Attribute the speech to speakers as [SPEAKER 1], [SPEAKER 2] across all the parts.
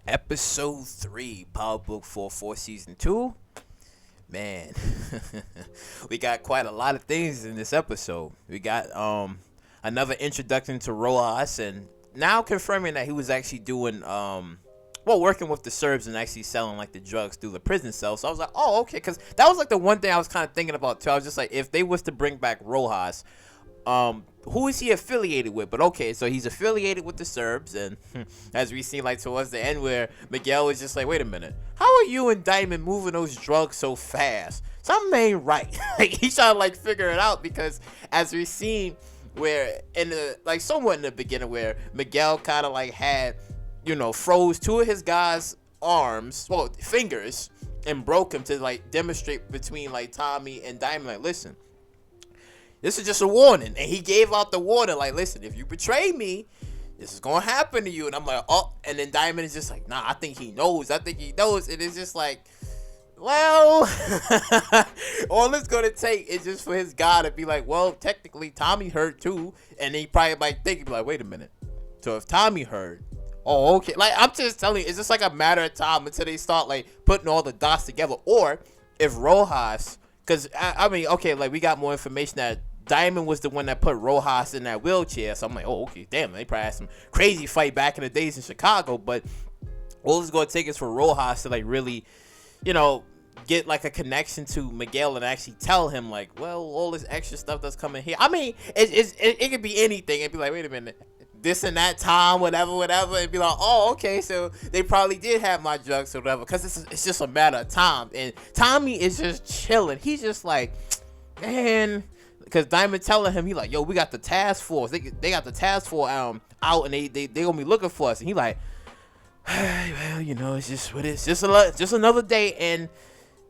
[SPEAKER 1] Episode 3, Power Book 4 Season 2. Man, we got quite a lot of things in this episode. We got another introduction to Rojas, and now confirming that he was actually doing working with the Serbs and actually selling like the drugs through the prison cell. So I was like, oh, okay, because that was like the one thing I was kind of thinking about too. I was just like, if they was to bring back Rojas, who is he affiliated with? But okay, so he's affiliated with the Serbs, and as we see like towards the end where Miguel was just like, wait a minute, how are you and Diamond moving those drugs so fast? Something ain't right. Like he's trying to like figure it out, because as we seen where in the like somewhat in the beginning where Miguel kind of like had, froze two of his guys' fingers, and broke him to like demonstrate between like Tommy and Diamond, like, listen, this is just a warning. And he gave out the warning, like, listen, if you betray me, this is going to happen to you. And I'm like, oh. And then Diamond is just like, nah, I think he knows. And it's just like, well, all it's going to take is just for his guy to be like, well, technically, Tommy heard too. And he probably might think, like, wait a minute. So if Tommy heard, oh, okay. Like, I'm just telling you, it's just like a matter of time until they start, like, putting all the dots together. Or if Rojas, because, I mean, okay, like, we got more information that Diamond was the one that put Rojas in that wheelchair. So I'm like, oh, okay, damn, they probably had some crazy fight back in the days in Chicago. But all it's going to take is for Rojas to, like, really, get, like, a connection to Miguel and actually tell him, like, well, all this extra stuff that's coming here. I mean, it could be anything. It'd be like, wait a minute, this and that time, whatever. It'd be like, oh, okay, so they probably did have my drugs or whatever. Because it's just a matter of time. And Tommy is just chilling. He's just like, man, because Diamond telling him, he like, yo, we got the task force. They got the task force out, and they gonna be looking for us. And he like, well, it's just what it's just another day. And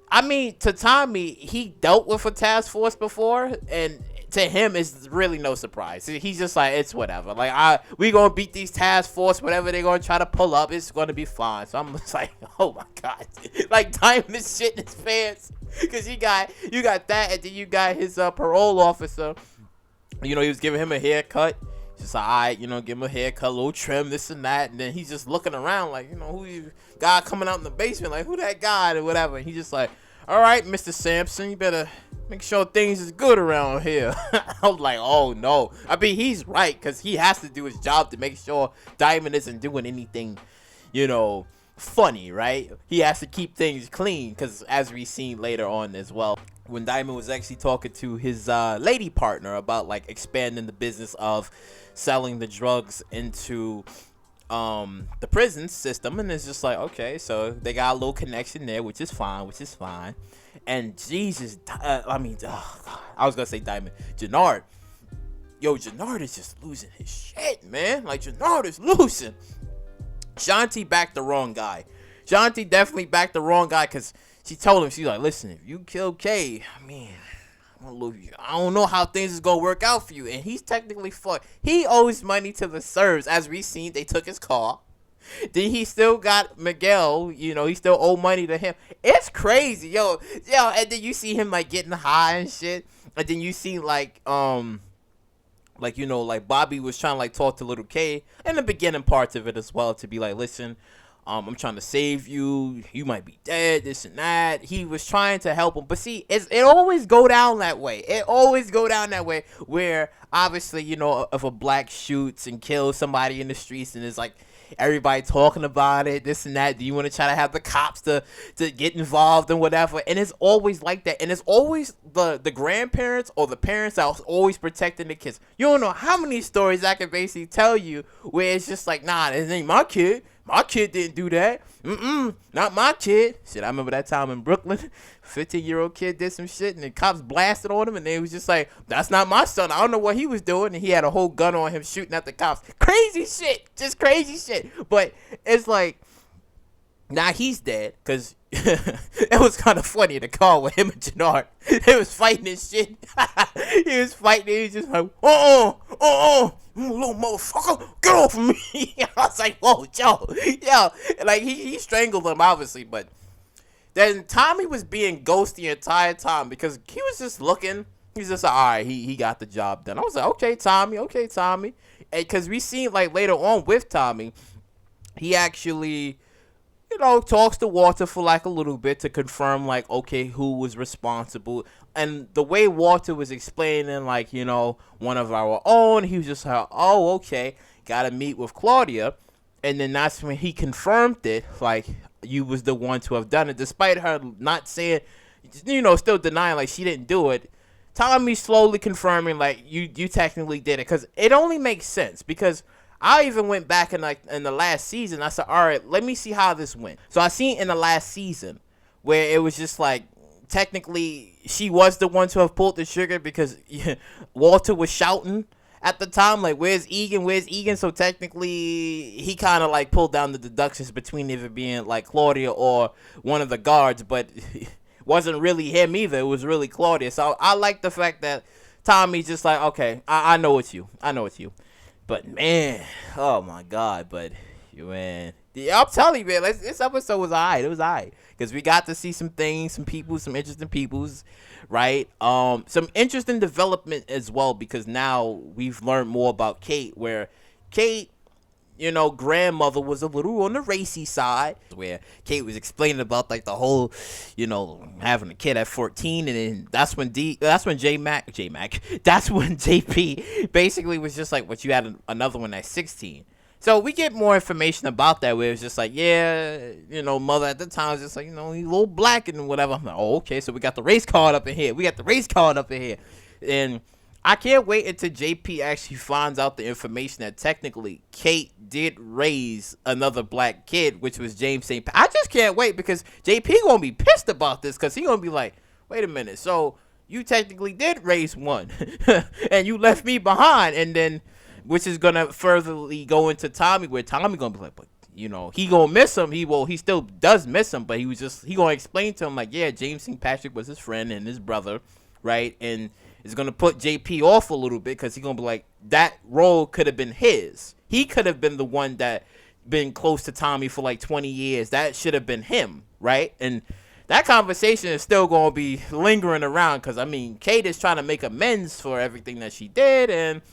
[SPEAKER 1] I mean, to Tommy, he dealt with a task force before, and to him, it's really no surprise. He's just like, it's whatever. Like, we gonna beat these task force, whatever they're gonna try to pull up, it's gonna be fine. So I'm just like, oh my god, like Diamond is shitting his pants, because you got that, and then you got his parole officer. He was giving him a haircut. Just like, all right, give him a haircut, a little trim, this and that, and then he's just looking around like, who you guy coming out in the basement, like, who that guy or whatever. And he's just like, all right, Mr. Sampson, you better make sure things is good around here. I was like, oh no. I mean, he's right, because he has to do his job to make sure Diamond isn't doing anything, funny, right? He has to keep things clean, because as we seen later on as well, when Diamond was actually talking to his lady partner about like expanding the business of selling the drugs into the prison system, and it's just like, okay, so they got a little connection there, which is fine. And Jesus, I was gonna say Diamond, Jenard, Jenard is just losing his shit, man. Like, Jenard is losing. Shanti backed the wrong guy. Shanti definitely backed the wrong guy, because she told him, she's like, listen, if you kill Kay, I don't know how things is gonna work out for you. And he's technically fucked. He owes money to the Serbs. As we seen, they took his car. Then he still got Miguel, he still owe money to him. It's crazy, yo. And then you see him like getting high and shit. And then you see like Bobby was trying to like talk to little K in the beginning parts of it as well, to be like, listen, I'm trying to save you. You might be dead, this and that. He was trying to help him. But see, it always go down that way. Where obviously, if a black shoots and kills somebody in the streets, and it's like everybody talking about it, this and that. Do you want to try to have the cops to get involved and whatever? And it's always like that. And it's always the grandparents or the parents that are always protecting the kids. You don't know how many stories I can basically tell you where it's just like, nah, this ain't my kid. My kid didn't do that. Not my kid. Shit, I remember that time in Brooklyn, 15-year-old kid did some shit, and the cops blasted on him, and they was just like, that's not my son. I don't know what he was doing, and he had a whole gun on him shooting at the cops. Crazy shit. Just crazy shit. But it's like, now he's dead, because it was kind of funny, the call with him and Jenard. They was fighting and shit. He was fighting, and he was just like, little motherfucker, get off of me. I was like, whoa, yo. Like, he strangled him, obviously, but then Tommy was being ghosty the entire time, because he was just looking. He's just like, all right, he got the job done. I was like, okay, Tommy. And because we seen, like, later on with Tommy, he actually talks to Walter for like a little bit to confirm like, okay, who was responsible. And the way Walter was explaining, like, one of our own, he was just like, oh, okay, gotta meet with Claudia. And then that's when he confirmed it, like, you was the one to have done it, despite her not saying, still denying like she didn't do it. Tommy slowly confirming like you technically did it, because it only makes sense. Because I even went back in the last season. I said, all right, let me see how this went. So I seen in the last season where it was just like, technically she was the one to have pulled the trigger, because Walter was shouting at the time like, where's Egan? So technically he kind of like pulled down the deductions between either being like Claudia or one of the guards, but wasn't really him either. It was really Claudia. So I like the fact that Tommy's just like, okay, I know it's you. But man, oh my God, but man, yeah, I'm telling you, man, this episode was alright. It was alright, because we got to see some things, some people, some interesting peoples, right? Some interesting development as well, because now we've learned more about Kate, where Kate, grandmother was a little on the racy side, where Kate was explaining about like the whole, having a kid at 14, and then that's when that's when JP basically was just like, what, you had another one at 16. So we get more information about that, where it's just like, yeah, mother at the time was just like, he's a little black and whatever. I'm like, oh, okay, so we got the race card up in here. And I can't wait until JP actually finds out the information that technically Kate did raise another black kid, which was James St. I just can't wait, because JP gonna be pissed about this, because he gonna be like, wait a minute, so you technically did raise one and you left me behind. And then, which is gonna furtherly go into Tommy, where Tommy gonna be like, but he gonna miss him. He still does miss him, but he gonna explain to him like, yeah, James St. Patrick was his friend and his brother, right? And it's gonna put JP off a little bit, because he's gonna be like, that role could have been his. He could have been the one that been close to Tommy for like 20 years. That should have been him, right? And that conversation is still gonna be lingering around, because Kate is trying to make amends for everything that she did, and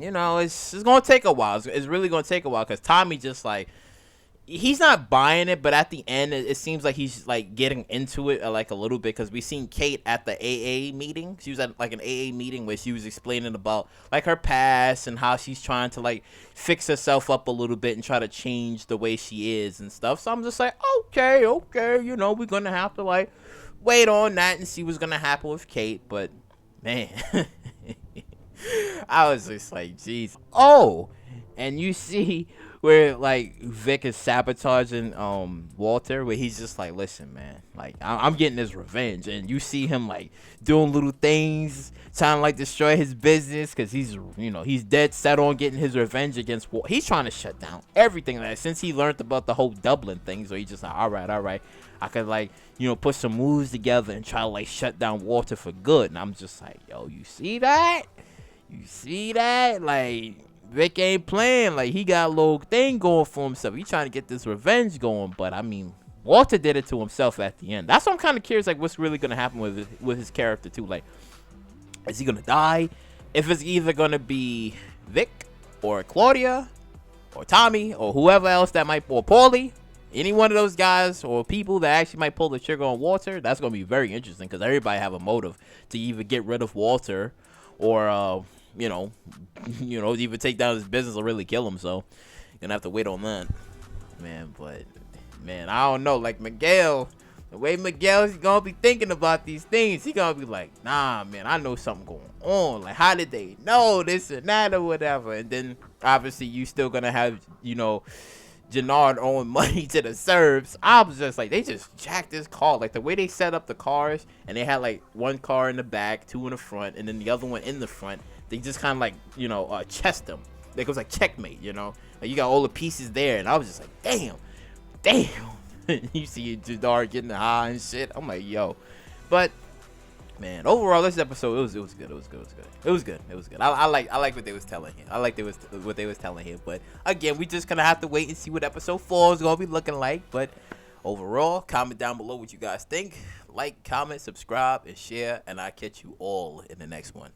[SPEAKER 1] it's gonna take a while. It's really gonna take a while, because Tommy just like, he's not buying it, but at the end it seems like he's like getting into it like a little bit, because we seen Kate at the AA meeting. She was at like an AA meeting where she was explaining about like her past and how she's trying to like fix herself up a little bit and try to change the way she is and stuff. So I'm just like, okay, we're gonna have to like wait on that and see what's gonna happen with Kate. But man, I was just like, jeez. Oh, and you see where like Vic is sabotaging Walter, where he's just like, listen, man, like I'm getting this revenge. And you see him like doing little things, trying to like destroy his business, because he's dead set on getting his revenge against Walter. He's trying to shut down everything. Like, since he learned about the whole Dublin thing, so he's just like, all right, I could like put some moves together and try to like shut down Walter for good. And I'm just like, yo, you see that? Like, Vic ain't playing. Like, he got a little thing going for himself. He trying to get this revenge going. But Walter did it to himself at the end. That's what I'm kind of curious, like, what's really gonna happen with his character too. Like, is he gonna die? If it's either gonna be Vic or Claudia or Tommy or whoever else that might, or Paulie, any one of those guys or people that actually might pull the trigger on Walter, that's gonna be very interesting, because everybody have a motive to either get rid of Walter or even take down his business or really kill him. So gonna have to wait on that, man. But man, I don't know, like Miguel, the way Miguel's gonna be thinking about these things, he gonna be like, nah, man, I know something going on. Like, how did they know this and that or whatever? And then obviously you still gonna have Jenard owing money to the Serbs. I was just like, they just jacked this car. Like, the way they set up the cars, and they had like one car in the back, two in the front, and then the other one in the front. They just kind of like, chest them. Like, it was like checkmate, Like, you got all the pieces there, and I was just like, damn. You see Jenard getting high and shit. I'm like, yo. But man, overall, this episode, it was good. I like what they was telling here. But again, we just gonna have to wait and see what episode 4 is gonna be looking like. But overall, comment down below what you guys think. Like, comment, subscribe, and share. And I'll catch you all in the next one.